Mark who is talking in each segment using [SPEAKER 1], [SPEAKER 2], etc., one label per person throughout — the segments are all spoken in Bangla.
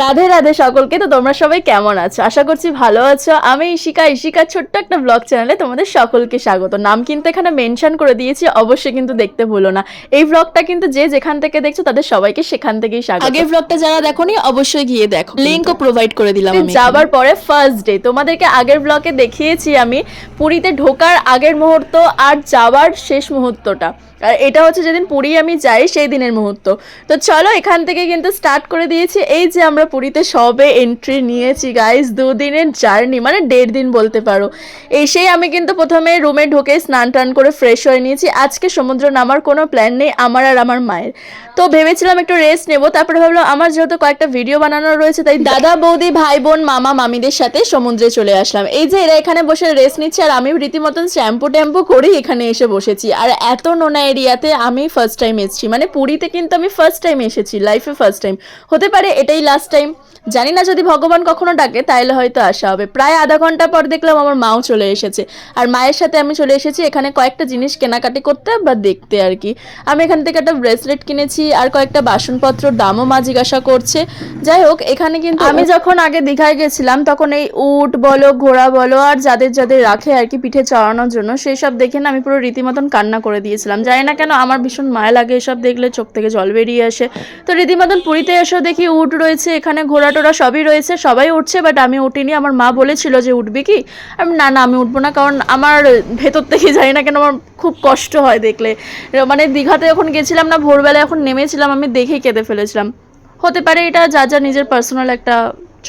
[SPEAKER 1] রাধে রাধে সকলকে। তো তোমরা সবাই কেমন আছো? আশা করছি ভালো আছো। আমি ঈশিকার ছোট্ট একটা ব্লগ চ্যানেলে তোমাদের সকলকে স্বাগত। নাম কিন্তু এখানে মেনশন করে দিয়েছি, অবশ্যই কিন্তু দেখতে ভুলো না। এই ব্লগটা কিন্তু যে যেখান থেকে দেখছো তাদের সবাইকে সেখান থেকেই স্বাগত। আগের ব্লগটা যারা দেখোনি অবশ্যই গিয়ে দেখো, লিংকও প্রোভাইড করে দিলাম আমি। যাবার পরে ফার্স্ট ডে তোমাদেরকে আগের ব্লগে দেখিয়েছি আমি পুরীতে ঢোকার আগের মুহূর্ত আর যাওয়ার শেষ মুহূর্তটা। আর এটা হচ্ছে যেদিন পুরী আমি যাই সেই দিনের মুহূর্ত। তো চলো এখান থেকে কিন্তু স্টার্ট করে দিয়েছি। এই যে আমরা পুরীতে সবে এন্ট্রি নিয়েছি গাইস, 2 দিনের জার্নি, মানে 1.5 দিন বলতে পারো। এসেই আমি কিন্তু প্রথমে রুমে ঢুকে স্নান টান করে ফ্রেশ হয়ে নিয়েছি। আজকে সমুদ্র নামার কোনো প্ল্যান নেই আমার আর আমার মায়ের। তো ভেবেছিলাম একটু রেস্ট নেবো, তারপরে ভাবলাম আমার যেহেতু কয়েকটা ভিডিও বানানো রয়েছে তাই দাদা বৌদি ভাই বোন মামা মামিদের সাথে সমুদ্রে চলে আসলাম। এই যে এরা এখানে বসে রেস্ট নিচ্ছে আর আমি রীতিমতন শ্যাম্পু ট্যাম্পু করেই এখানে এসে বসেছি। আর এত নোনা এরিয়াতে আমি ফার্স্ট টাইম এসেছি, মানে পুরীতে কিন্তু আমি ফার্স্ট টাইম এসেছি, লাইফে ফার্স্ট টাইম। হতে পারে এটাই লাস্ট টাইম, জানি না, যদি ভগবান কখনো ডাকে তাহলে হয়তো আসা হবে। প্রায় আধা ঘন্টা পর দেখলাম আমার মাও চলে এসেছে, আর মায়ের সাথে আমি চলে এসেছি এখানে কয়েকটা জিনিস কেনাকাটি করতে বা দেখতে আর কি। আমি এখান থেকে একটা ব্রেসলেট কিনেছি আর কয়েকটা বাসনপত্র, দামও মা জিজ্ঞাসা করছে। যাই হোক, এখানে কিন্তু আমি যখন আগে দীঘায় গেছিলাম তখন এই উট বলো ঘোড়া বলো আর যাদের যাদের রাখে আর কি পিঠে চড়ানোর জন্য, সেই সব দেখে না আমি পুরো রীতিমতন কান্না করে দিয়েছিলাম। জানি না কেন আমার ভীষণ মায়া লাগে এসব দেখলে, চোখ থেকে জল বেরিয়ে আসে। তো রীতিমতন পুরীতে এসেও দেখি উট রয়েছে, এখানে ঘোড়া টোড়া সবই রয়েছে, সবাই উঠছে, বাট আমি উঠিনি। আমার মা বলেছিল যে উঠবি কি, আমি না না আমি উঠবো না, কারণ আমার ভেতর থেকে জানি না কেন আমার খুব কষ্ট হয় দেখলে। মানে দীঘাতে যখন গেছিলাম না ভোরবেলা যখন নেমেছিলাম আমি দেখেই কেঁদে ফেলেছিলাম। হতে পারে এটা যা যা নিজের পার্সোনাল একটা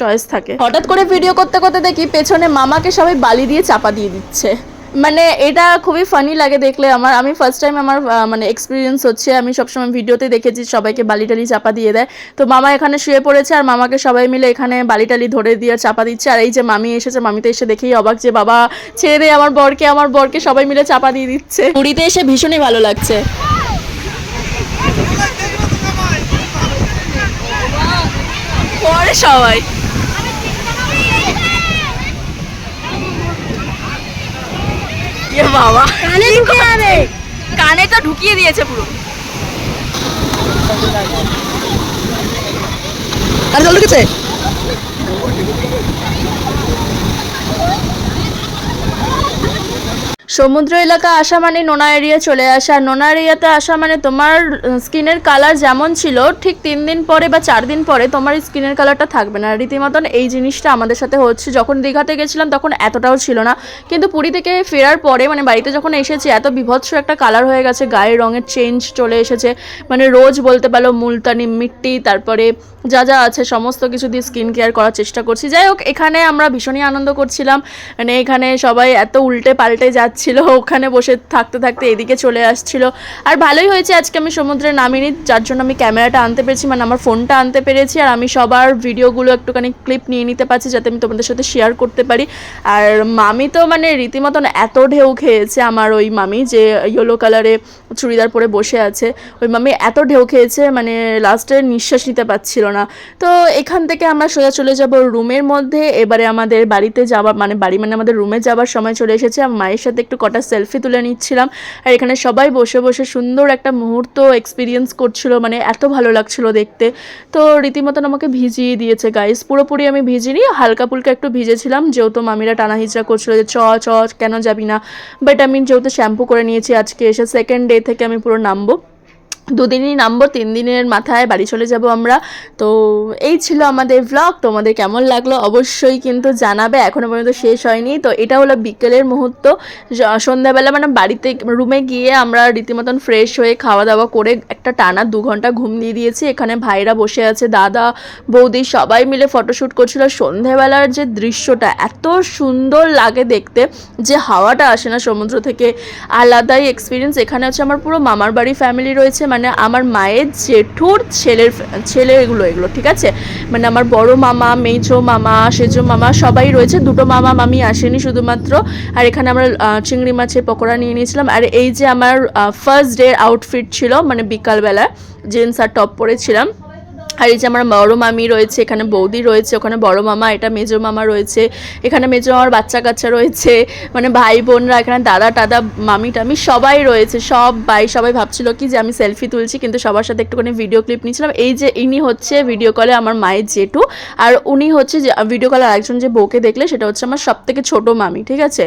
[SPEAKER 1] চয়েস থাকে। হঠাৎ করে ভিডিও করতে করতে দেখি পেছনে মামাকে সবাই বালি দিয়ে চাপা দিয়ে দিচ্ছে, মানে এটা খুবই ফানি লাগে দেখলে। আমি ফার্স্ট টাইম আমার মানে এক্সপিরিয়েন্স হচ্ছে। আমি সবসময় ভিডিওতে দেখেছি সবাইকে বালি টালি চাপা দিয়ে দেয়। তো মামা এখানে শুয়ে পড়েছে আর মামাকে সবাই মিলে এখানে বালি টালি ধরে দিয়ে চাপা দিচ্ছে। আর এই যে মামি এসেছে, মামিতে এসে দেখেই অবাক যে বাবা ছেড়ে দেয় আমার বরকে সবাই মিলে চাপা দিয়ে দিচ্ছে। পুরীতে এসে ভীষণই ভালো লাগছে। পরে সবাই বাবা কানে তো ঢুকিয়ে দিয়েছে পুরো। আর জল ঢুকেছে। সমুদ্র এলাকা আসা মানে নোনা এরিয়া চলে আসা। নোনা এরিয়াতে আসা মানে তোমার স্কিনের কালার যেমন ছিল ঠিক 3 দিন পরে বা 4 দিন পরে তোমার স্কিনের কালারটা থাকবে না। রীতিমতন এই জিনিসটা আমাদের সাথে হচ্ছে। যখন দীঘাতে গেছিলাম তখন এতটাও ছিল না, কিন্তু পুরী থেকে ফেরার পরে মানে বাড়িতে যখন এসেছি এত বিভৎস একটা কালার হয়ে গেছে, গায়ের রঙের চেঞ্জ চলে এসেছে। মানে রোজ বলতে পারো মুলতানি মিট্টি, তারপরে যা যা আছে সমস্ত কিছু দিয়ে স্কিন কেয়ার করার চেষ্টা করছি। যাই হোক, এখানে আমরা ভীষণই আনন্দ করছিলাম। মানে এখানে সবাই এত উল্টে পাল্টে যাচ্ছিল, ওখানে বসে থাকতে থাকতে এদিকে চলে আসছিল। আর ভালোই হয়েছে আজকে আমি সমুদ্রে নামিনি, যার জন্য আমি ক্যামেরাটা আনতে পেরেছি, মানে আমার ফোনটা আনতে পেরেছি। আর আমি সবার ভিডিওগুলো একটুখানি ক্লিপ নিয়ে নিতে পারছি যাতে আমি তোমাদের সাথে শেয়ার করতে পারি। আর মামি তো মানে রীতিমতন এত ঢেউ খেয়েছে, আমার ওই মামি যে ইয়েলো কালারে চুড়িদার পরে বসে আছে, ওই মামি এত ঢেউ খেয়েছে মানে লাস্টে নিঃশ্বাস নিতে পারছিল না। তো এখান থেকে আমরা সোজা চলে যাব রুমের মধ্যে। এবারে আমাদের বাড়িতে যাওয়া মানে আমাদের রুমে যাওয়ার সময় চলে এসেছে। মায়ের সাথে একটু কটা সেলফি তুলে নিচ্ছিলাম আর এখানে সবাই বসে বসে সুন্দর একটা মুহূর্ত এক্সপিরিয়েন্স করছিল, মানে এত ভালো লাগছিল দেখতে। তো রীতিমতন আমাকে ভিজিয়ে দিয়েছে গাইস, পুরোপুরি আমি ভিজিনি, হালকা ফুলকা একটু ভিজেছিলাম, যেহেতু মামিরা টানা হিচড়া করছিল যে চ চ কেন যাবি না। বাট আমি যেহেতু শ্যাম্পু করে নিয়েছি আজকে এসে, সেকেন্ড ডে থেকে আমি পুরো নামবো। 2 দিনই নামবো, 3 দিনের মাথায় বাড়ি চলে যাব আমরা। তো এই ছিল আমাদের ভ্লগ। তোমাদের কেমন লাগলো অবশ্যই কিন্তু জানাবে, এখনো পর্যন্ত শেষ হয়নি। তো এটা হলো বিকেলের মুহূর্ত, সন্ধ্যাবেলা মানে বাড়িতে রুমে গিয়ে আমরা রীতিমতন ফ্রেশ হয়ে খাওয়া দাওয়া করে একটা টানা 2 ঘন্টা ঘুম দিয়ে দিয়েছি। এখানে ভাইরা বসে আছে, দাদা বৌদি সবাই মিলে ফটোশ্যুট করছিল। সন্ধ্যাবেলার যে দৃশ্যটা এত সুন্দর লাগে দেখতে, যে হাওয়াটা আসে না সমুদ্র থেকে, আলাদাই এক্সপিরিয়েন্স। এখানে হচ্ছে আমার পুরো মামার বাড়ি ফ্যামিলি রয়েছে, মানে আমার মায়ের জেঠুর ছেলে এগুলো ঠিক আছে। মানে আমার বড় মামা, মেজো মামা, সেজো মামা সবাই রয়েছে, 2টো মামা মামি আসেনি শুধুমাত্র। আর এখানে আমরা চিংড়ি মাছের পকোড়া নিয়ে নিয়েছিলাম। আর এই যে আমার ফার্স্ট ডে আউটফিট ছিল, মানে বিকালবেলা জিন্স আর টপ পরেছিলাম। আর এই যে আমার বড় মামি রয়েছে, এখানে বৌদি রয়েছে, ওখানে বড় মামা, এটা মেজো মামা রয়েছে, এখানে মেজো মামার বাচ্চা কাচ্চা রয়েছে, মানে ভাই বোনরা, এখানে দাদা টাদা মামি টামি সবাই রয়েছে, সবাই ভাবছিল কি যে আমি সেলফি তুলছি, কিন্তু সবার সাথে একটুখানি ভিডিও ক্লিপ নিয়েছিলাম। এই যে ইনি হচ্ছে ভিডিও কলে আমার মায়ের জেঠু, আর উনি হচ্ছে যে ভিডিও কলে আরেকজন যে বউকে দেখলে সেটা হচ্ছে আমার সব থেকে ছোটো মামি, ঠিক আছে,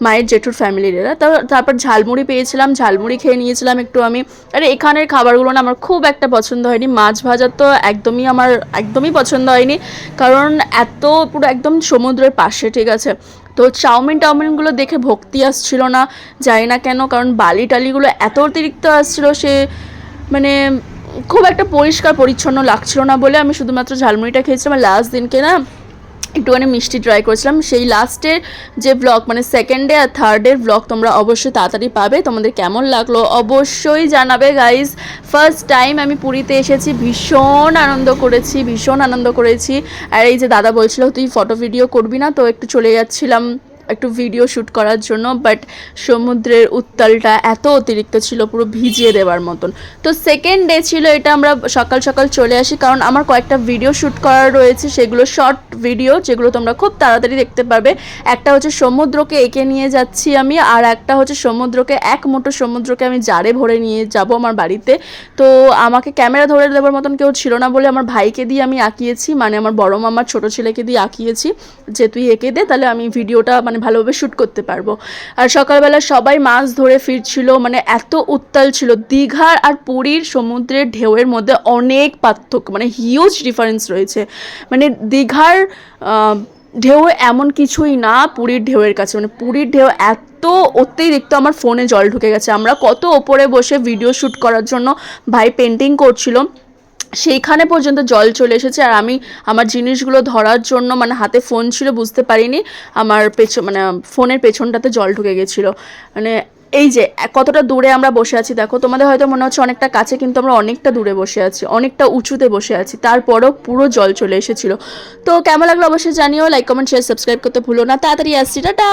[SPEAKER 1] মায়ের জেঠুর ফ্যামিলির এরা। তারপর ঝালমুড়ি পেয়েছিলাম, ঝালমুড়ি খেয়ে নিয়েছিলাম একটু আমি। আর এখানের খাবারগুলো না আমার খুব একটা পছন্দ হয়নি, মাছ ভাজা তো আমার একদমই পছন্দ হয়নি, কারণ পুরো একদম সমুদ্রের পাশে, ঠিক আছে। তো চাউমিনগুলো দেখে ভক্তি আসছিল না, জানি না কেন, কারণ বালি টালিগুলো এত অতিরিক্ত আসছিল, সে মানে খুব একটা পরিষ্কার পরিচ্ছন্ন লাগছিল না বলে আমি শুধুমাত্র ঝালমুড়িটা খেয়েছিলাম। আর লাস্ট দিনকে না একটুখানি মিষ্টি ট্রাই করেছিলাম। সেই লাস্টের যে ব্লগ, মানে সেকেন্ডে আর থার্ডের ব্লগ তোমরা অবশ্যই তাড়াতাড়ি পাবে। তোমাদের কেমন লাগলো অবশ্যই জানাবে গাইজ। ফার্স্ট টাইম আমি পুরীতে এসেছি, ভীষণ আনন্দ করেছি। আর এই যে দাদা বলছিল তুই ফটো ভিডিও করবি না, তো একটু চলে যাচ্ছিলাম একটু ভিডিও শ্যুট করার জন্য, বাট সমুদ্রের উত্তালটা এত অতিরিক্ত ছিল, পুরো ভিজিয়ে দেওয়ার মতন। তো সেকেন্ড ডে ছিল এটা, আমরা সকাল সকাল চলে আসি, কারণ আমার কয়েকটা ভিডিও শ্যুট করার রয়েছে, সেগুলো শর্ট ভিডিও, যেগুলো তোমরা খুব তাড়াতাড়ি দেখতে পারবে। একটা হচ্ছে সমুদ্রকে এঁকে নিয়ে যাচ্ছি আমি, আর একটা হচ্ছে এক মুঠো সমুদ্রকে আমি জারে ভরে নিয়ে যাব আমার বাড়িতে। তো আমাকে ক্যামেরা ধরে দেওয়ার মতন কেউ ছিল না বলে আমার ভাইকে দিয়ে আমি আঁকিয়েছি, মানে আমার বড় মামার ছোটো ছেলেকে দিয়ে আঁকিয়েছি যে তুই এঁকে দে, তাহলে আমি ভিডিওটা মানে ভালোভাবে শ্যুট করতে পারবো। আর সকালবেলা সবাই মাছ ধরে ফিরছিল, মানে এত উত্তাল ছিল। দীঘার আর পুরীর সমুদ্রের ঢেউয়ের মধ্যে অনেক পার্থক্য, মানে হিউজ ডিফারেন্স রয়েছে। মানে দীঘার ঢেউ এমন কিছুই না পুরীর ঢেউয়ের কাছে, মানে পুরীর ঢেউ এত অতিরিক্ত, আমার ফোনে জল ঢুকে গেছে। আমরা কত ওপরে বসে ভিডিও শ্যুট করার জন্য, ভাই পেন্টিং করছিল, সেইখানে পর্যন্ত জল চলে এসেছে। আর আমি আমার জিনিসগুলো ধরার জন্য, মানে হাতে ফোন ছিল, বুঝতে পারিনি আমার মানে ফোনের পেছনটাতে জল ঢুকে গেছিলো। মানে এই যে কতটা দূরে আমরা বসে আছি দেখো, তোমাদের হয়তো মনে হচ্ছে অনেকটা কাছে, কিন্তু আমরা অনেকটা দূরে বসে আছি, অনেকটা উঁচুতে বসে আছি, তারপরও পুরো জল চলে এসেছিলো। তো কেমন লাগলো অবশ্যই জানিও, লাইক কমেন্ট শেয়ার সাবস্ক্রাইব করতে ভুলো না। তাড়াতাড়ি আসছি, টাটা।